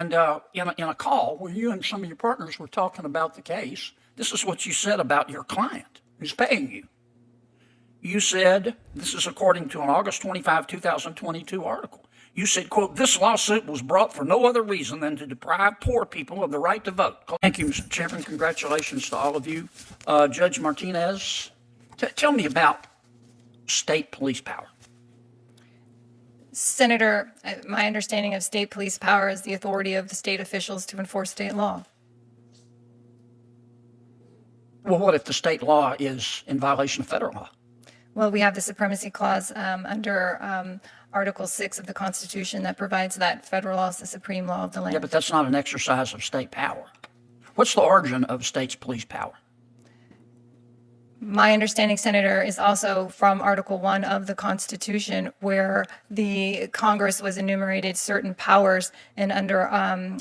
And in a call where you and some of your partners were talking about the case, this is what you said about your client who's paying you. You said, this is according to an August 25, 2022 article. You said, quote, "This lawsuit was brought for no other reason than to deprive poor people of the right to vote." Thank you, Mr. Chairman. Congratulations to all of you. Judge Martinez, tell me about state police power. Senator, my understanding of state police power is the authority of the state officials to enforce state law. Well, what if the state law is in violation of federal law? Well, we have the supremacy clause under Article 6 of the Constitution that provides that federal law is the supreme law of the land. Yeah, but that's not an exercise of state power. What's the origin of states' police power? My understanding, Senator, is also from Article 1 of the Constitution, where the Congress was enumerated certain powers, and under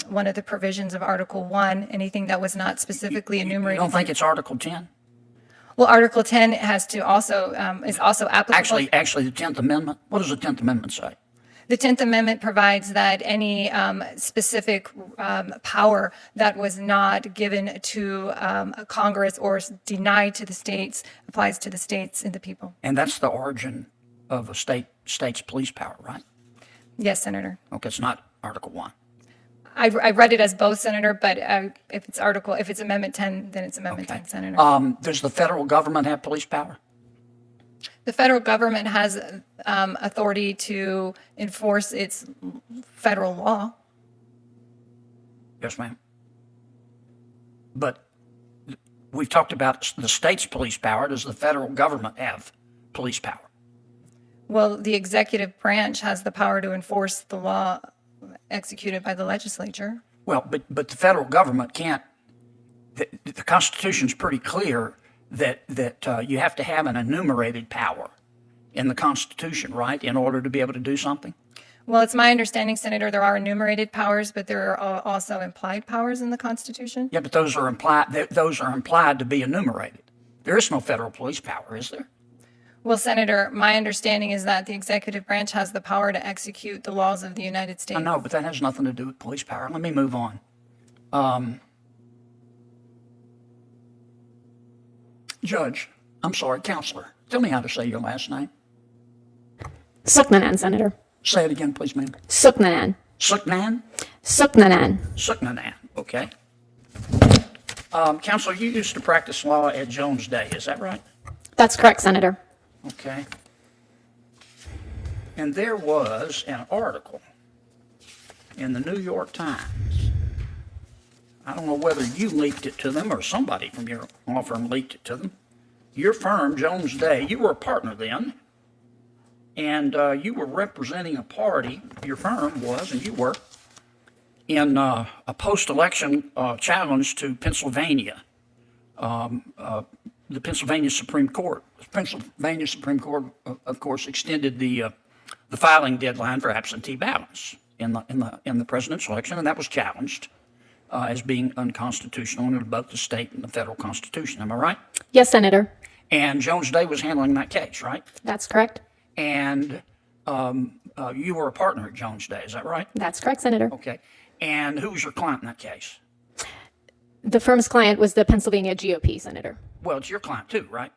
one of the provisions of Article 1, anything that was not specifically enumerated. You don't think it's Article 10? Well, Article 10 has to also is also applicable. Actually, the 10th Amendment. What does the 10th Amendment say? The 10th Amendment provides that any specific power that was not given to Congress or denied to the states applies to the states and the people. And that's the origin of a state's police power, right? Yes, Senator. Okay, it's not Article 1. I read it as both, Senator, but if it's Amendment 10, then it's Amendment 10, Senator. Does the federal government have police power? The federal government has authority to enforce its federal law. Yes, ma'am. But we've talked about the state's police power. Does the federal government have police power? Well, the executive branch has the power to enforce the law executed by the legislature. Well, but the federal government can't. The Constitution's pretty clear that you have to have an enumerated power in the Constitution, right, in order to be able to do something? Well, it's my understanding, Senator, there are enumerated powers, but there are also implied powers in the Constitution. Yeah, but those are implied to be enumerated. There is no federal police power, is there? Well, Senator, my understanding is that the executive branch has the power to execute the laws of the United States. I know, but that has nothing to do with police power. Let me move on. Counselor, tell me how to say your last name. Suknanan, Senator. Say it again, please, ma'am. Suknanan. Suknan? Suknanan. Suknanan, okay. Counselor, you used to practice law at Jones Day, is that right? That's correct, Senator. Okay. And there was an article in the New York Times. I don't know whether you leaked it to them or somebody from your law firm leaked it to them. Your firm, Jones Day, you were a partner then, and you were representing a party, your firm was, and you were, in a post-election challenge to Pennsylvania, the Pennsylvania Supreme Court. The Pennsylvania Supreme Court, of course, extended the filing deadline for absentee ballots in the presidential election, and that was challenged as being unconstitutional under both the state and the federal constitution. Am I right? Yes, Senator. And Jones Day was handling that case, right? That's correct. And you were a partner at Jones Day, is that right? That's correct, Senator. Okay. And who was your client in that case? The firm's client was the Pennsylvania GOP, Senator. Well, it's your client too, right?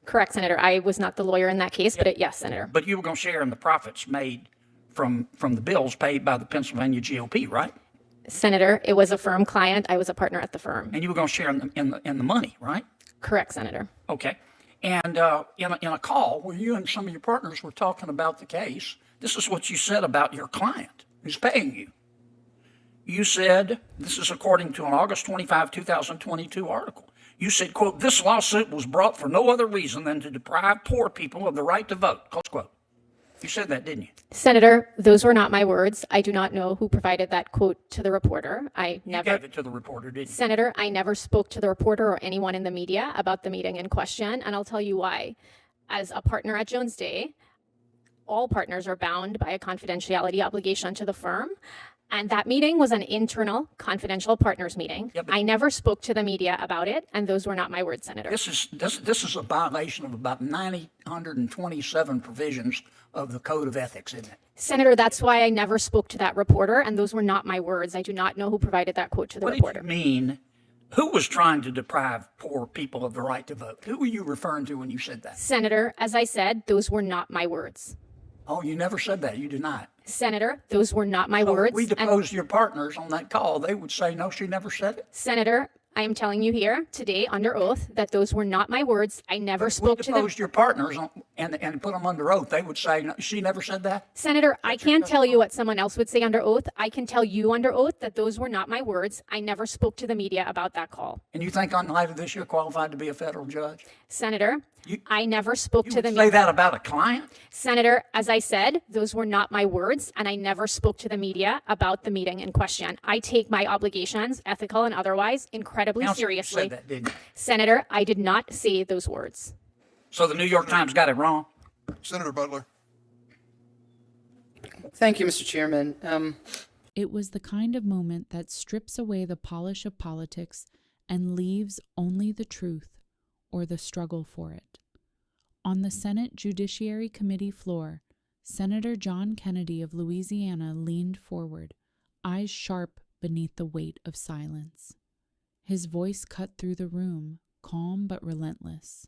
Correct, Senator. I was not the lawyer in that case, but yes, Senator. But you were going to share in the profits made from the bills paid by the Pennsylvania GOP, right? Senator, it was a firm client. I was a partner at the firm. And you were going to share in the money, right? Correct, Senator. Okay. And in a call where you and some of your partners were talking about the case, this is what you said about your client who's paying you. You said, this is according to an August 25, 2022 article. You said, quote, "This lawsuit was brought for no other reason than to deprive poor people of the right to vote," close quote. You said that, didn't you? Senator, those were not my words. I do not know who provided that quote to the reporter. You gave it to the reporter, didn't you? Senator, I never spoke to the reporter or anyone in the media about the meeting in question, and I'll tell you why. As a partner at Jones Day, all partners are bound by a confidentiality obligation to the firm, And that meeting was an internal confidential partners meeting. Yeah, but- I never spoke to the media about it, and those were not my words, Senator. This is a violation of about 927 provisions of the Code of Ethics, isn't it? Senator, that's why I never spoke to that reporter, and those were not my words. I do not know who provided that quote to the What reporter. did you mean? Who was trying to deprive poor people of the right to vote? Who were you referring to when you said that? Senator, as I said, those were not my words. Oh, you never said that. You denied. Senator, those were not my words. If we and- deposed your partners on that call, they would say, no, she never said it. Senator, I am telling you here today under oath that those were not my words. I never spoke We to them. deposed your partners and put them under oath. They would say, no, she never said that. Senator, I can't tell you what someone else would say under oath. I can tell you under oath that those were not my words. I never spoke to the media about that call. And you think on light of this, you're qualified to be a federal judge? Senator, You- I never spoke You to the would say media. that about a client? Senator, as I said, those were not my words, and I never spoke to the media about the meeting in question. I take my obligations, ethical and otherwise, incredibly Counsel, you seriously. said that, didn't you? Senator, I did not say those words. So the New York Times got it wrong? Senator Butler. Thank you, Mr. Chairman. It was the kind of moment that strips away the polish of politics and leaves only the truth or the struggle for it. On the Senate Judiciary Committee floor, Senator John Kennedy of Louisiana leaned forward, eyes sharp beneath the weight of silence. His voice cut through the room, calm but relentless.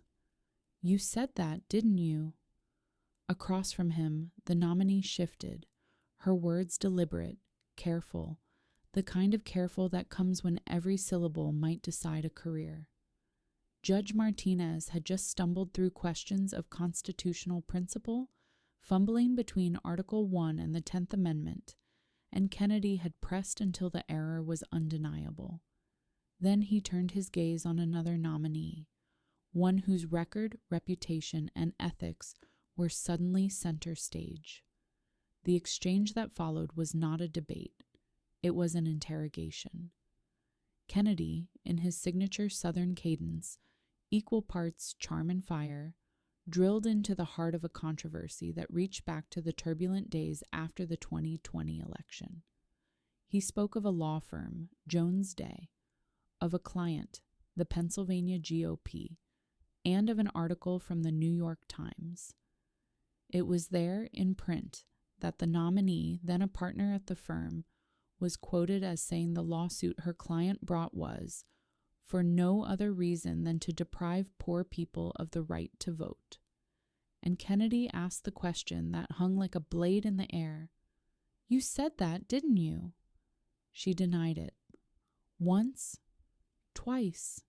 "You said that, didn't you?" Across from him, the nominee shifted, her words deliberate, careful, the kind of careful that comes when every syllable might decide a career. Judge Martinez had just stumbled through questions of constitutional principle, fumbling between Article 1 and the 10th Amendment, and Kennedy had pressed until the error was undeniable. Then he turned his gaze on another nominee, one whose record, reputation, and ethics were suddenly center stage. The exchange that followed was not a debate. It was an interrogation. Kennedy, in his signature Southern cadence, equal parts charm and fire, drilled into the heart of a controversy that reached back to the turbulent days after the 2020 election. He spoke of a law firm, Jones Day, of a client, the Pennsylvania GOP, and of an article from the New York Times. It was there in print that the nominee, then a partner at the firm, was quoted as saying the lawsuit her client brought was for no other reason than to deprive poor people of the right to vote. And Kennedy asked the question that hung like a blade in the air. "You said that, didn't you?" She denied it. Once, twice,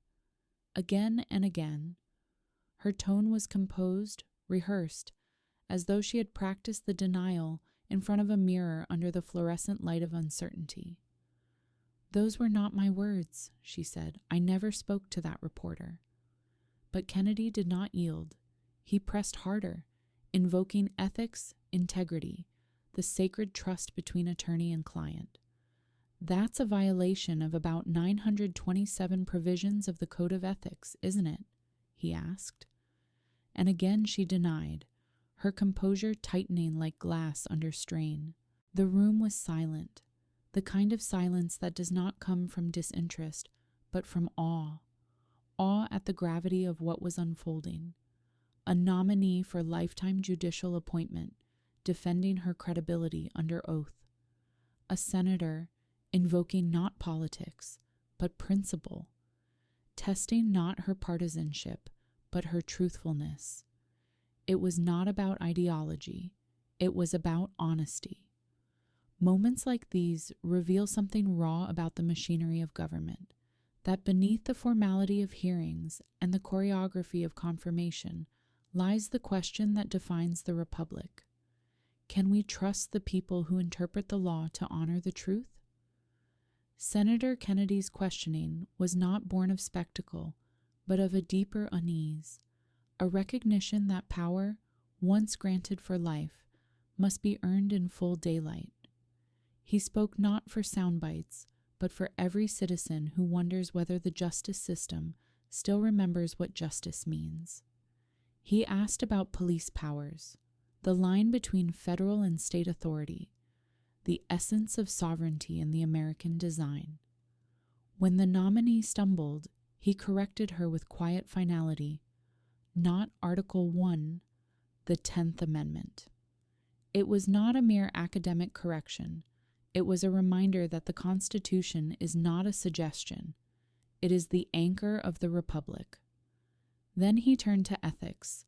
again and again. Her tone was composed, rehearsed, as though she had practiced the denial in front of a mirror under the fluorescent light of uncertainty. "Those were not my words," she said. "I never spoke to that reporter." But Kennedy did not yield. He pressed harder, invoking ethics, integrity, the sacred trust between attorney and client. "That's a violation of about 927 provisions of the Code of Ethics, isn't it?" he asked. And again she denied, her composure tightening like glass under strain. The room was silent, the kind of silence that does not come from disinterest, but from awe. Awe at the gravity of what was unfolding. A nominee for lifetime judicial appointment, defending her credibility under oath. A senator invoking not politics, but principle. Testing not her partisanship, but her truthfulness. It was not about ideology. It was about honesty. Moments like these reveal something raw about the machinery of government, that beneath the formality of hearings and the choreography of confirmation lies the question that defines the republic. Can we trust the people who interpret the law to honor the truth? Senator Kennedy's questioning was not born of spectacle, but of a deeper unease, a recognition that power, once granted for life, must be earned in full daylight. He spoke not for sound bites, but for every citizen who wonders whether the justice system still remembers what justice means. He asked about police powers, the line between federal and state authority, the essence of sovereignty in the American design. When the nominee stumbled, he corrected her with quiet finality, not Article 1, the 10th Amendment. It was not a mere academic correction. It was a reminder that the Constitution is not a suggestion. It is the anchor of the Republic. Then he turned to ethics,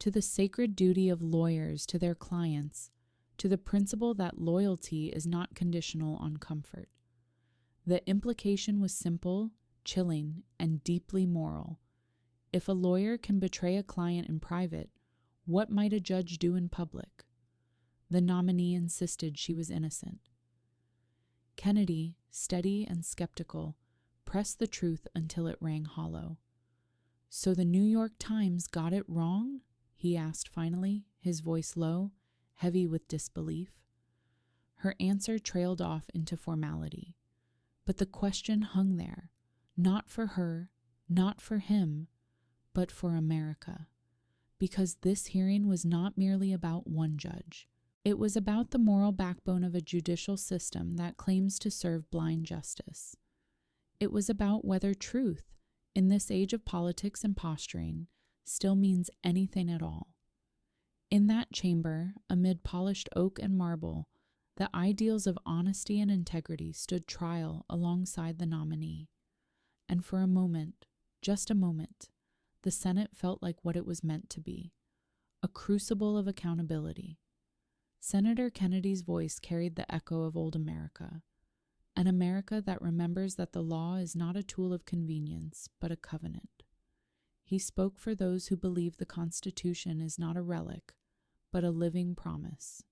to the sacred duty of lawyers to their clients, to the principle that loyalty is not conditional on comfort. The implication was simple, chilling, and deeply moral. If a lawyer can betray a client in private, what might a judge do in public? The nominee insisted she was innocent. Kennedy, steady and skeptical, pressed the truth until it rang hollow. "So the New York Times got it wrong?" he asked finally, his voice low, heavy with disbelief. Her answer trailed off into formality. But the question hung there, not for her, not for him, but for America. Because this hearing was not merely about one judge. It was about the moral backbone of a judicial system that claims to serve blind justice. It was about whether truth, in this age of politics and posturing, still means anything at all. In that chamber, amid polished oak and marble, the ideals of honesty and integrity stood trial alongside the nominee. And for a moment, just a moment, the Senate felt like what it was meant to be, a crucible of accountability. Senator Kennedy's voice carried the echo of old America, an America that remembers that the law is not a tool of convenience, but a covenant. He spoke for those who believe the Constitution is not a relic, but a living promise.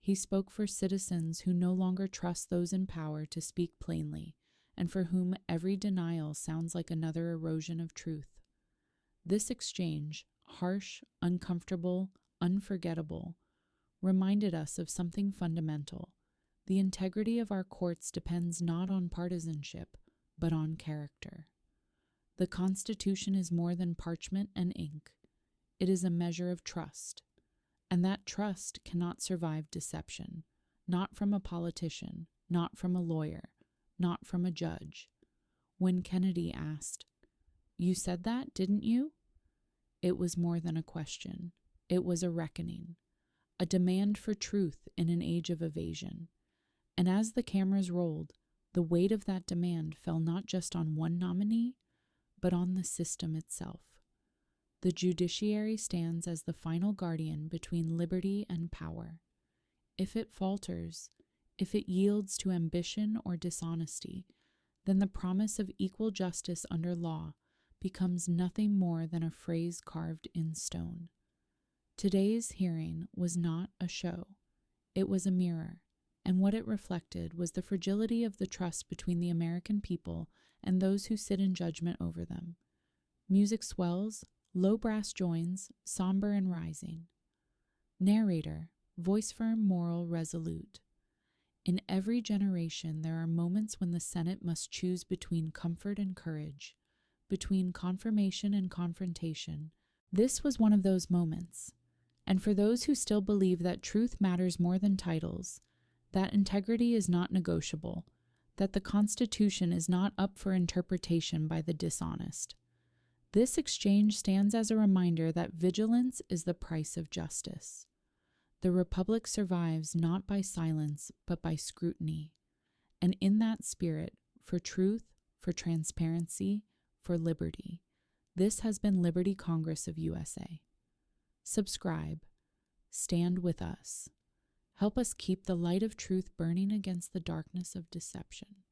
He spoke for citizens who no longer trust those in power to speak plainly, and for whom every denial sounds like another erosion of truth. This exchange, harsh, uncomfortable, unforgettable, reminded us of something fundamental. The integrity of our courts depends not on partisanship, but on character. The Constitution is more than parchment and ink. It is a measure of trust. And that trust cannot survive deception, not from a politician, not from a lawyer, not from a judge. When Kennedy asked, "You said that, didn't you?" It was more than a question. It was a reckoning, a demand for truth in an age of evasion. And as the cameras rolled, the weight of that demand fell not just on one nominee, but on the system itself. The judiciary stands as the final guardian between liberty and power. If it falters, if it yields to ambition or dishonesty, then the promise of equal justice under law becomes nothing more than a phrase carved in stone. Today's hearing was not a show. It was a mirror, and what it reflected was the fragility of the trust between the American people and those who sit in judgment over them. Music swells, low brass joins, somber and rising. Narrator, voice firm, moral, resolute. In every generation there are moments when the Senate must choose between comfort and courage, between confirmation and confrontation. This was one of those moments. And for those who still believe that truth matters more than titles, that integrity is not negotiable, that the Constitution is not up for interpretation by the dishonest, this exchange stands as a reminder that vigilance is the price of justice. The Republic survives not by silence, but by scrutiny. And in that spirit, for truth, for transparency, for liberty, this has been Liberty Congress of USA. Subscribe. Stand with us. Help us keep the light of truth burning against the darkness of deception.